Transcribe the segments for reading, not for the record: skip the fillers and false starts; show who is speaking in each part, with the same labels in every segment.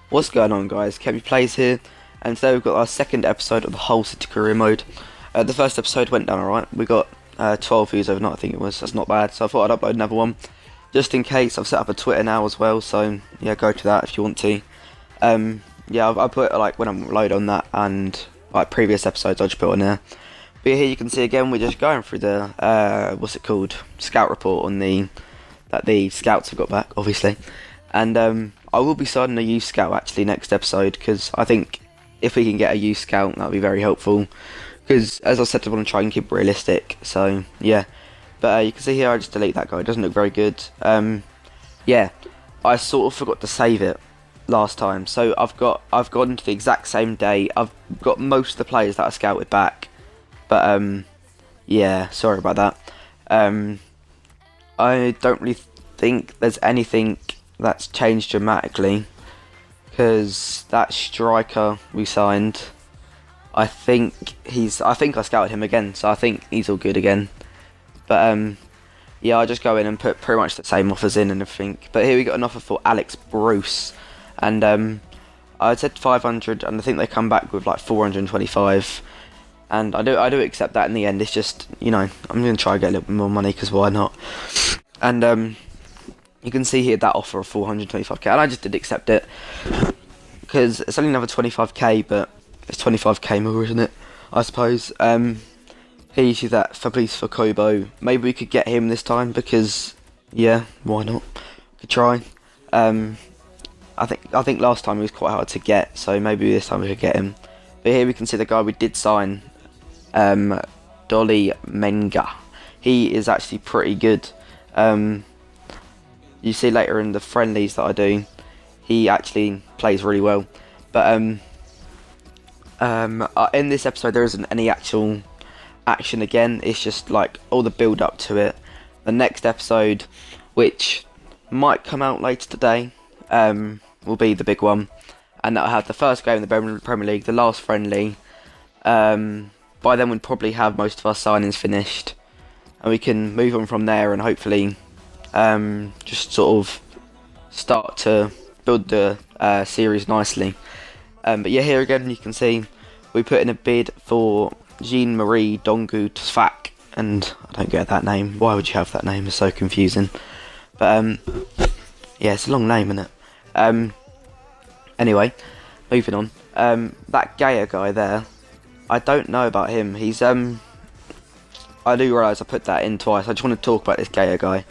Speaker 1: What's going on, guys? Kevin Plays here, and today we've got our second episode of the whole City Career Mode. The first episode went down alright. We got 12 views overnight, I think it was. That's not bad, so I thought I'd upload another one. Just in case, I've set up a Twitter now as well, so yeah, go to that if you want to. Yeah, I put like when I'm load on that, and like previous episodes I just put on there. But here you can see again, we're just going through the, what's it called? Scout report on that the scouts have got back, obviously. And I will be starting a youth scout actually next episode, because I think if we can get a youth scout, that would be very helpful. Because as I said, I want to try and keep it realistic. So yeah, but you can see here I just delete that guy. It doesn't look very good. Yeah, I sort of forgot to save it last time. So I've gone to the exact same day. I've got most of the players that I scouted back. But yeah, sorry about that. I don't really think there's anything that's changed dramatically, because that striker we signed, I think I scouted him again, so I think he's all good again. But yeah, I just go in and put pretty much the same offers in and everything. But here we got an offer for Alex Bruce, and I said 500, and I think they come back with like 425, and I do accept that in the end. It's just, you know, I'm gonna try and get a little bit more money, because why not? And you can see here that offer of 425k, and I just did accept it, because it's only another 25k, but it's 25k more, isn't it? I suppose. Here you see that Fabrice for Kobo. Maybe we could get him this time, because yeah, why not? Could try. I think last time he was quite hard to get, so maybe this time we could get him. But here we can see the guy we did sign, Dolly Menga. He is actually pretty good. You see later in the friendlies that I do, he actually plays really well. But in this episode there isn't any actual action again. It's just like all the build up to it. The next episode, which might come out later today, will be the big one, and that'll have the first game in the Premier League, the last friendly. By then we'd probably have most of our signings finished, and we can move on from there and hopefully just sort of start to build the series nicely. But yeah, here again you can see we put in a bid for Jean-Marie Dongu Tsfak, and I don't get that name. Why would you have that name? It's so confusing. But yeah, it's a long name, isn't it? Anyway, moving on. That Gaia guy there, I don't know about him. He's I do realise I put that in twice. I just want to talk about this Gaia guy.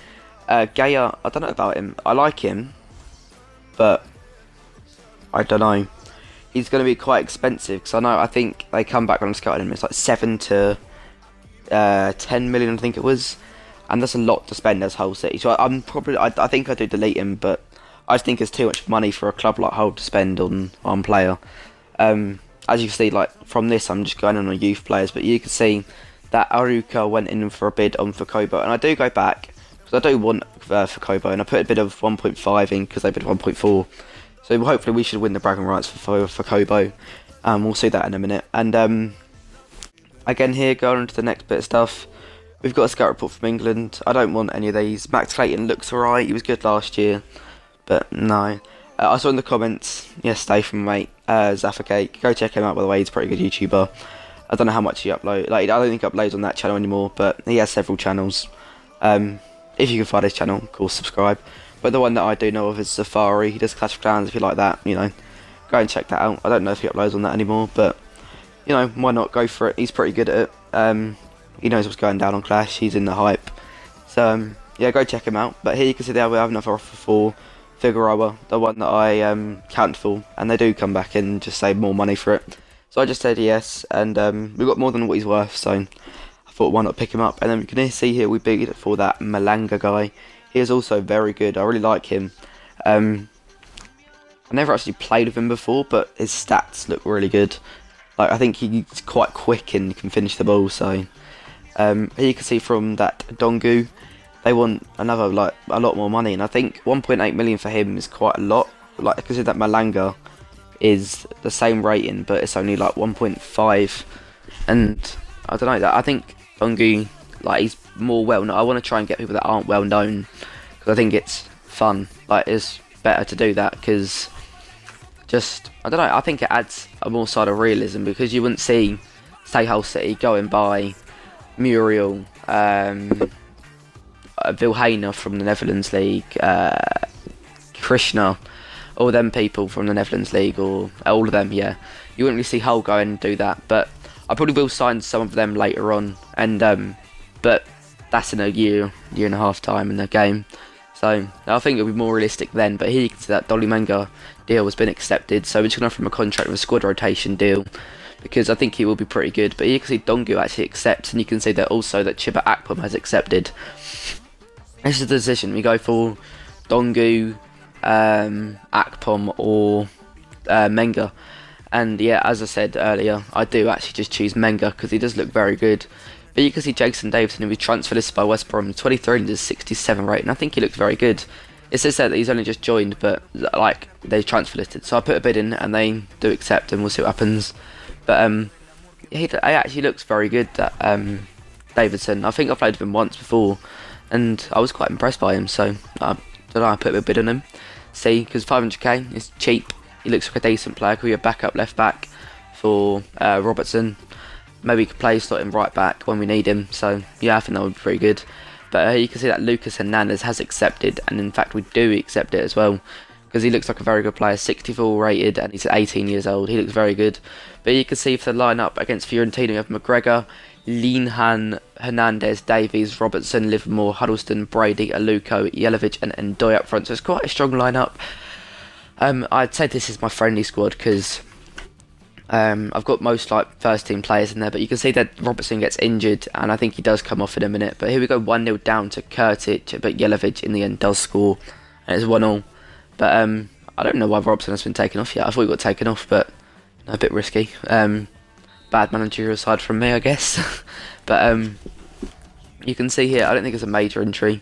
Speaker 1: Gaia, I don't know about him. I like him, but I don't know. He's going to be quite expensive, because I think they come back when I'm scouting him. It's like 7 to 10 million, I think it was, and that's a lot to spend as Hull City. So I think I do delete him, but I just think it's too much money for a club like Hull to spend on one player. As you can see, like from this, I'm just going on youth players, but you can see that Aruka went in for a bid on Kobo, and I do go back because I do want Kobo, and I put a bid of 1.5 in because they bid 1.4. So hopefully we should win the bragging rights for Kobo. We'll see that in a minute. And again here, going on to the next bit of stuff, we've got a scout report from England. I don't want any of these. Max Clayton looks alright. He was good last year, but no. I saw in the comments yesterday from my mate Zaffacake. Go check him out, by the way. He's a pretty good YouTuber. I don't know how much he uploads. Like, I don't think he uploads on that channel anymore, but he has several channels. If you can find his channel, of course, subscribe. But the one that I do know of is Safari. He does Clash of Clans. If you like that, you know, go and check that out. I don't know if he uploads on that anymore, but you know, why not go for it? He's pretty good at it. He knows what's going down on Clash. He's in the hype. So yeah, go check him out. But here you can see there we have another offer for Figueroa, the one that I counted for, and they do come back and just say more money for it. So I just said yes, and we got more than what he's worth. So I thought, why not pick him up? And then we can see here we bid for that Malanga guy. He is also very good. I really like him. I never actually played with him before, but his stats look really good. Like, I think he's quite quick and can finish the ball. So here you can see from that Dongu, they want another, like, a lot more money, and I think 1.8 million for him is quite a lot. Like, I can see that Malanga is the same rating, but it's only like 1.5, and I don't know, that I think Dongu, like, he's more well known. I want to try and get people that aren't well known, because I think it's fun. Like, it's better to do that, because I don't know. I think it adds a more side of realism because you wouldn't see, say, Hull City going by Muriel, Vilhena from the Netherlands League, Krishna, all them people from the Netherlands League, or all of them. Yeah, you wouldn't really see Hull go and do that, but I probably will sign some of them later on, and but that's in a year and a half time in the game. So I think it'll be more realistic then. But here you can see that Dolly Menga deal has been accepted, so we're just going to offer him a contract with a squad rotation deal because I think he will be pretty good. But here you can see Dongu actually accepts, and you can see that also that Chiba Akpom has accepted. This is the decision. We go for Dongu, Akpom, or Menga. And yeah, as I said earlier, I do actually just choose Menga because he does look very good. But you can see Jason Davidson, who was transfer listed by West Brom, 23 and does 67 rate, and I think he looks very good. It says that he's only just joined, but like they transfer listed, so I put a bid in and they do accept, and we'll see what happens. But he actually looks very good. That Davidson, I think I played with him once before, and I was quite impressed by him. So I don't know, I put a bid on him. See, because 500k is cheap. He looks like a decent player. Could be a backup left back for Robertson. Maybe he could play slot him right back when we need him. So yeah, I think that would be pretty good. But you can see that Lucas Hernandez has accepted, and in fact we do accept it as well, because he looks like a very good player, 64 rated, and he's 18 years old. He looks very good. But you can see for the lineup against Fiorentina, we have McGregor, Linhan, Hernandez, Davies, Robertson, Livermore, Huddleston, Brady, Aluko, Jelavic, and Ndoye up front. So it's quite a strong lineup. I'd say this is my friendly squad because I've got most like first team players in there, but you can see that Robertson gets injured, and I think he does come off in a minute. But here we go, 1-0 down to Kurtic, but Jelavic in the end does score, and it's 1-0. But I don't know why Robertson has been taken off yet. I thought he got taken off, but no, a bit risky. Bad managerial side from me, I guess. But you can see here, I don't think it's a major injury.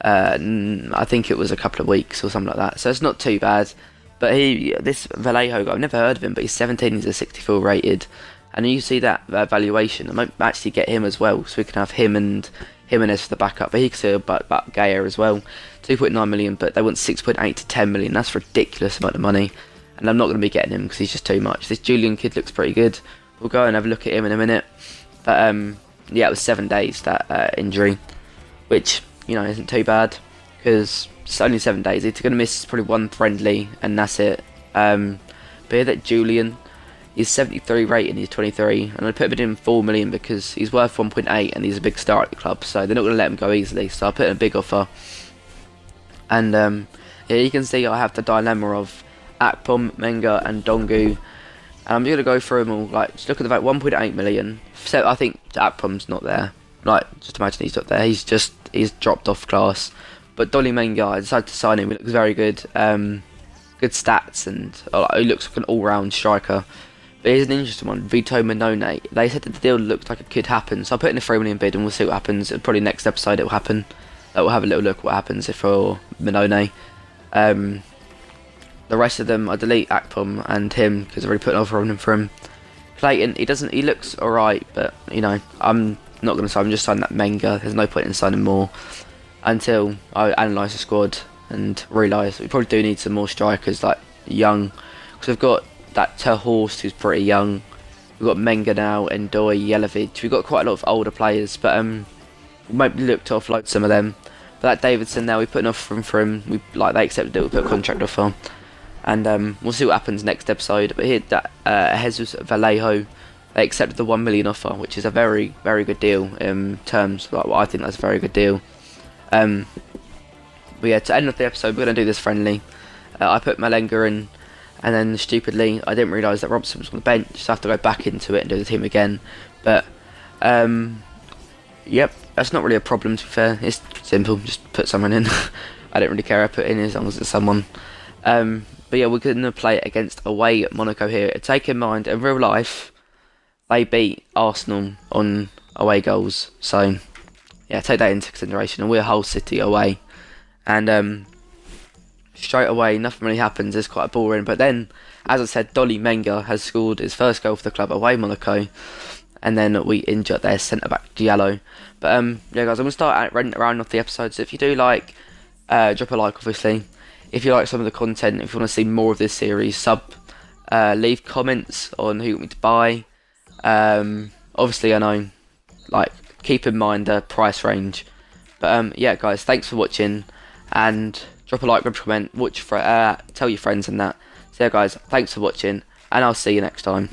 Speaker 1: I think it was a couple of weeks or something like that, so it's not too bad. But this Vallejo guy, I've never heard of him, but he's 17, he's a 64 rated, and you see that valuation. I might actually get him as well, so we can have him and Jimenez for the backup. But he can see about Gaia as well, 2.9 million, but they want 6.8 to 10 million. That's a ridiculous amount of money, and I'm not going to be getting him because he's just too much. This Julian kid looks pretty good. We'll go and have a look at him in a minute. But yeah, it was 7 days that injury, which isn't too bad because it's only 7 days. He's going to miss probably one friendly, and that's it. But here that Julian, he's 73 rated, he's 23, and I put him in 4 million because he's worth 1.8 and he's a big star at the club, so they're not going to let him go easily. So I put in a big offer, and yeah, you can see I have the dilemma of Akpom, Menga, and Dongu. And I'm going to go through them all. Like, just look at the fact 1.8 million. So I think Akpom's not there. Like, just imagine he's not there. He's dropped off class. But Dolly Menga, I decided to sign him. He looks very good. Good stats, and he looks like an all-round striker. But here's an interesting one. Vito Minone. They said that the deal looked like it could happen. So I put in a 3 million bid, and we'll see what happens. Probably next episode it will happen. We'll have a little look what happens for Minone. The rest of them, I delete Akpom and him because I've already put an offer on him for him. Clayton, he looks alright, but I'm not going to sign him. Just sign that Menga. There's no point in signing more until I analyse the squad and realise we probably do need some more strikers, like young, because we've got that Terhorst who's pretty young. We've got Menga now, Ndoye, Jelavic. We've got quite a lot of older players, but we might look to offload some of them. But that Davidson now, we put an offer for him. They accepted it. We put a contract offer. And we'll see what happens next episode. But here, that Jesus Vallejo, they accepted the 1 million offer, which is a very, very good deal in terms. Like, I think that's a very good deal. But yeah, to end off the episode, we're going to do this friendly. I put Malenga in, and then stupidly, I didn't realise that Robson was on the bench, so I have to go back into it and do the team again. But yep, that's not really a problem, to be fair. It's simple, just put someone in. I don't really care, I put in as long as it's someone. But yeah, we're going to play against away at Monaco here. Take in mind, in real life, they beat Arsenal on away goals. So, yeah, take that into consideration. And we're Hull City away. And straight away, nothing really happens. It's quite boring. But then, as I said, Dolly Menga has scored his first goal for the club away Monaco. And then we injured their centre-back, Diallo. But yeah, guys, I'm going to start rounding off the episode. So if you do like, drop a like, obviously. If you like some of the content, if you want to see more of this series, sub Leave comments on who you want me to buy. Obviously, I know, like, keep in mind the price range. But yeah, guys, thanks for watching, and drop a like, drop a comment, tell your friends and that. So yeah, guys, thanks for watching, and I'll see you next time.